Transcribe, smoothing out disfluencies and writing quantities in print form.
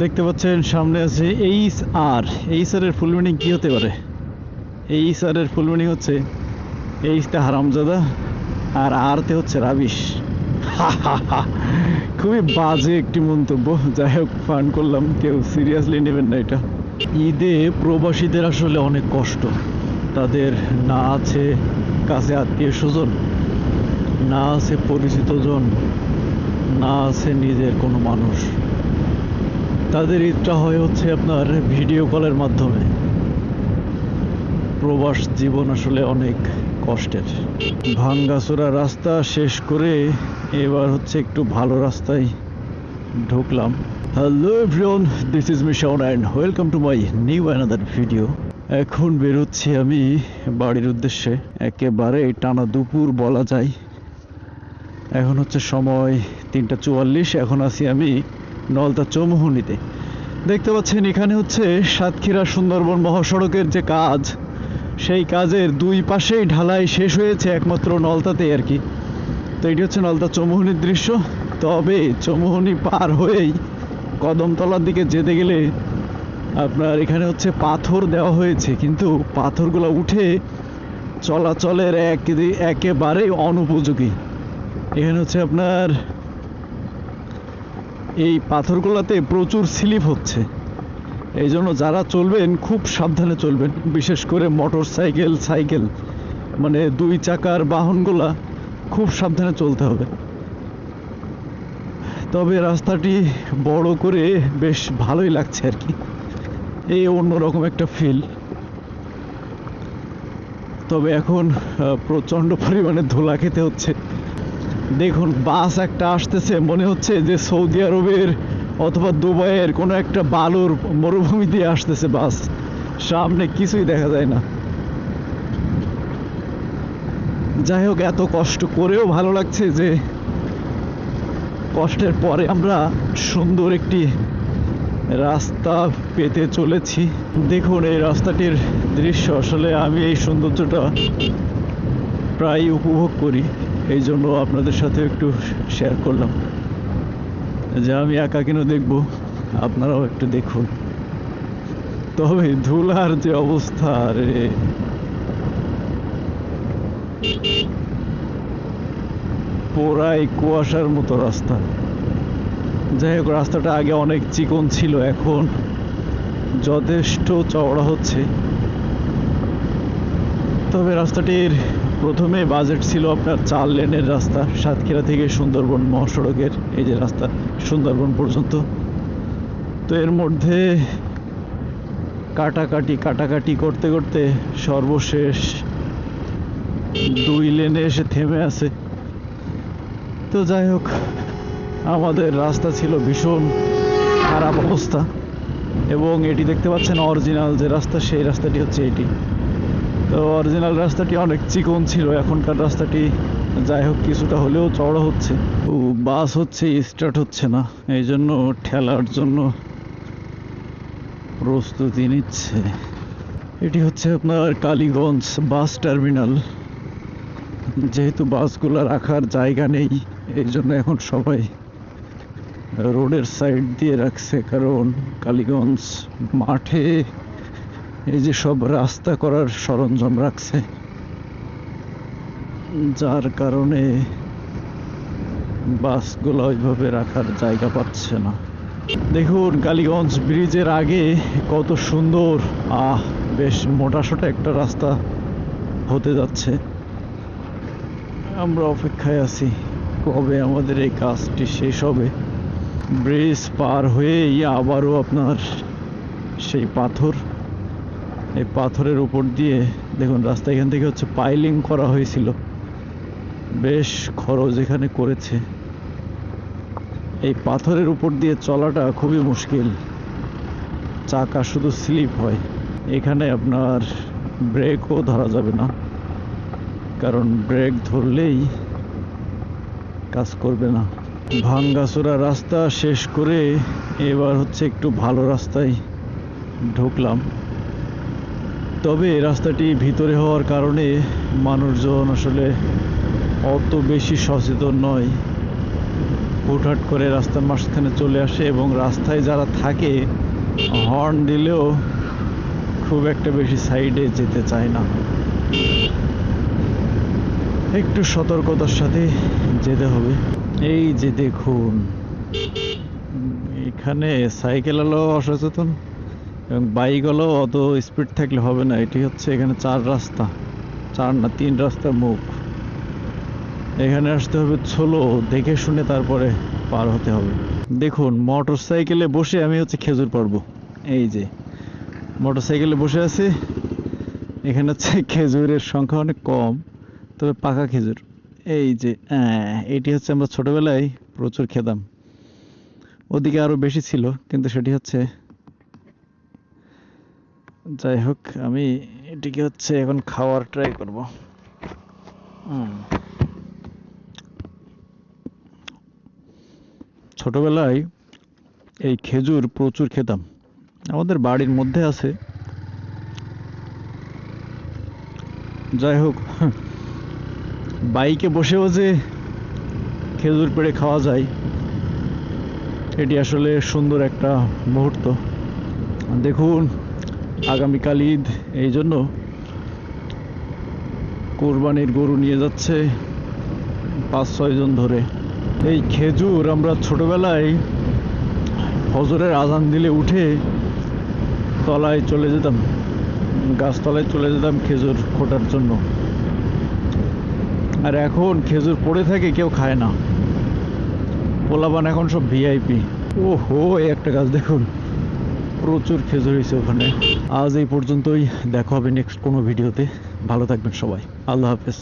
দেখতে পাচ্ছেন সামনে আছে এইচআর। এইচআর এর ফুল মিনিং কি হতে পারে? এইচআর এর ফুল মিনিং হচ্ছে এইচতে হারামজাদা আর আরতে হচ্ছে রাবিশ। খুবই বাজে একটি মন্তব্য, যাই হোক ফান করলাম, কেউ সিরিয়াসলি নেবেন না এটা। ঈদে প্রবাসীদের আসলে অনেক কষ্ট। তাদের না আছে কাছে আত্মীয় স্বজন, না আছে পরিচিত জন, না আছে নিজের কোনো মানুষ। তাদের ঈদটা হয় হচ্ছে আপনার ভিডিও কলের মাধ্যমে। প্রবাস জীবন আসলে অনেক কষ্টের। ভাঙ্গাচোরা রাস্তা শেষ করে এবার হচ্ছে একটু ভালো রাস্তায় ঢুকলাম। Hello everyone, this is me Shaon and welcome to my new another video. এখন বেরোচ্ছি আমি বাড়ির উদ্দেশ্যে। একেবারে টানা দুপুর বলা যায়। এখন হচ্ছে সময় 3:44। এখন আছি আমি নলতা চৌমুহনীতে। দেখতে পাচ্ছেন এখানে হচ্ছে সাতক্ষীরা সুন্দরবন মহাসড়কের যে কাজ, সেই কাজের দুই পাশেই ঢালাই শেষ হয়েছে একমাত্র নলতাতে আর কি। তো এটি হচ্ছে নলতা চৌমুহনীর দৃশ্য। তবে চৌমুহনী পার হয়েই কদমতলার দিকে যেতে গেলে আপনার এখানে হচ্ছে পাথর দেওয়া হয়েছে, কিন্তু পাথরগুলো উঠে চলাচলের একেবারেই অনুপযোগী। এখানে হচ্ছে আপনার এই পাথরগুলোতে প্রচুর স্লিপ হচ্ছে। এই জন্য যারা চলবেন খুব সাবধানে চলবেন, বিশেষ করে মোটর সাইকেল সাইকেল মানে দুই চাকার বাহনগুলা খুব সাবধানে চলতে হবে। তবে রাস্তাটি বড় করে বেশ ভালোই লাগছে আর কি, এই অন্যরকম একটা ফিল। তবে এখন প্রচণ্ড পরিমাণে ধুলা খেতে হচ্ছে। দেখুন বাস একটা আসতেছে, মনে হচ্ছে যে সৌদি আরবের অথবা দুবাইয়ের কোনো একটা বালুর মরুভূমি দিয়ে আসতেছে বাস। সামনে কিছুই দেখা যায় না। যাই হোক, এত কষ্ট করেও ভালো লাগছে যে কষ্টের পরে আমরা সুন্দর একটি রাস্তা পেতে চলেছি। দেখুন এই রাস্তাটির দৃশ্য, আসলে আমি এই সৌন্দর্যটা প্রায় উপভোগ করি, এই জন্য আপনাদের সাথে একটু শেয়ার করলাম যে আমি একা কেন দেখবো, আপনারাও একটু দেখুন। তবে ধুলার যে অবস্থা, রে পুরাই কুয়াশার মতো রাস্তা। যাই হোক, রাস্তাটা আগে অনেক চিকন ছিল, এখন যথেষ্ট চওড়া হচ্ছে। তবে রাস্তাটির প্রথমে বাজেট ছিল আপনার 4 লেনের রাস্তা, সাতক্ষীরা থেকে সুন্দরবন মহাসড়কের এই যে রাস্তা সুন্দরবন পর্যন্ত। তো এর মধ্যে কাটাকাটি করতে করতে সর্বশেষ 2 লেনে এসে থেমে আছে। তো যাই হোক, আমাদের রাস্তা ছিল ভীষণ খারাপ অবস্থা। এবং এটি দেখতে পাচ্ছেন অরিজিনাল যে রাস্তা, সেই রাস্তাটি হচ্ছে এটি। তো অরিজিনাল রাস্তাটি অনেক চিকন ছিল, এখনকার রাস্তাটি যাই হোক কিছুটা হলেও চওড়া হচ্ছে। ও বাস হচ্ছে স্টার্ট হচ্ছে না, এই জন্য ঠেলার জন্য প্রস্তুতি নিচ্ছে। এটি হচ্ছে আপনার কালীগঞ্জ বাস টার্মিনাল। যেহেতু বাসগুলো রাখার জায়গা নেই, এই জন্য এখন সবাই রোডের সাইড দিয়ে রাখছে, কারণ কালীগঞ্জ মাঠে এই যে সব রাস্তা করার সরঞ্জাম রাখছে, যার কারণে বাসগুলো ওইভাবে রাখার জায়গা পাচ্ছে না। দেখুন কালীগঞ্জ ব্রিজের আগে কত সুন্দর বেশ মোটাসোটা একটা রাস্তা হতে যাচ্ছে। আমরা অপেক্ষায় আছি কবে আমাদের এই কাজটি শেষ হবে। ব্রিজ পার হয়েই আবারও আপনার সেই পাথর, এই পাথরের উপর দিয়ে দেখুন রাস্তা এখান থেকে হচ্ছে পাইলিং করা হয়েছিল, বেশ খরচ এখানে করেছে। এই পাথরের উপর দিয়ে চলাটা খুবই মুশকিল, চাকা শুধু স্লিপ হয়। এখানে আপনার ব্রেকও ধরা যাবে না, কারণ ব্রেক ধরলেই কাজ করবে না। ভাঙ্গাচোরা রাস্তা শেষ করে এবার হচ্ছে একটু ভালো রাস্তায় ঢুকলাম। তবে রাস্তাটি ভিতরে হওয়ার কারণে মানুষজন আসলে অত বেশি সচেতন নয়। হুটহাট করে রাস্তার মাঝখানে চলে আসে এবং রাস্তায় যারা থাকে হর্ন দিলেও খুব একটা বেশি সাইডে যেতে চায় না। একটু সতর্কতার সাথে যেতে হবে। এই যে দেখুন, এখানে সাইকেলওয়ালাও অসচেতন এবং বাইকওয়ালাও অত স্পিড থাকলে হবে না। এটি হচ্ছে এখানে 4 রাস্তা, 4 না 3 রাস্তার মুখ। এখানে আসতে হবে ছোলো দেখে শুনে, তারপরে পার হতে হবে। দেখুন মোটর সাইকেলে বসে আমি হচ্ছে খেজুর পারবো। এই যে মোটর সাইকেলে বসে আছি, এখানে হচ্ছে খেজুরের সংখ্যা অনেক কম, তবে পাকা খেজুর। এই যে এটি হচ্ছে আমরা ছোটবেলায় প্রচুর খেতাম, ওদিকে আরো বেশি ছিল, কিন্তু সেটি হচ্ছে, যাই হোক আমি এটিকে হচ্ছে এখন খাওয়ার ট্রাই করব। ছোটবেলায় এই খেজুর প্রচুর খেতাম, আমাদের বাড়ির মধ্যে আছে। যাই হোক, বাইকে বসেও যে খেজুর পেড়ে খাওয়া যায়, এটি আসলে সুন্দর একটা মুহূর্ত। দেখুন আগামীকাল ঈদ, এই জন্য কোরবানির গরু নিয়ে যাচ্ছে 5-6 জন ধরে। এই খেজুর আমরা ছোটবেলায় ফজরের আজান দিলে উঠে তলায় চলে যেতাম, গাছতলায় চলে যেতাম খেজুর খোটার জন্য। আর এখন খেজুর পড়ে থাকে, কেউ খায় না, পোলাপান এখন সব ভিআইপি। ওহো, এই একটা গাছ দেখুন, প্রচুর খেজুর হয়েছে ওখানে। আজ এই পর্যন্তই, দেখা হবে নেক্সট কোনো ভিডিওতে। ভালো থাকবেন সবাই, আল্লাহ হাফেজ।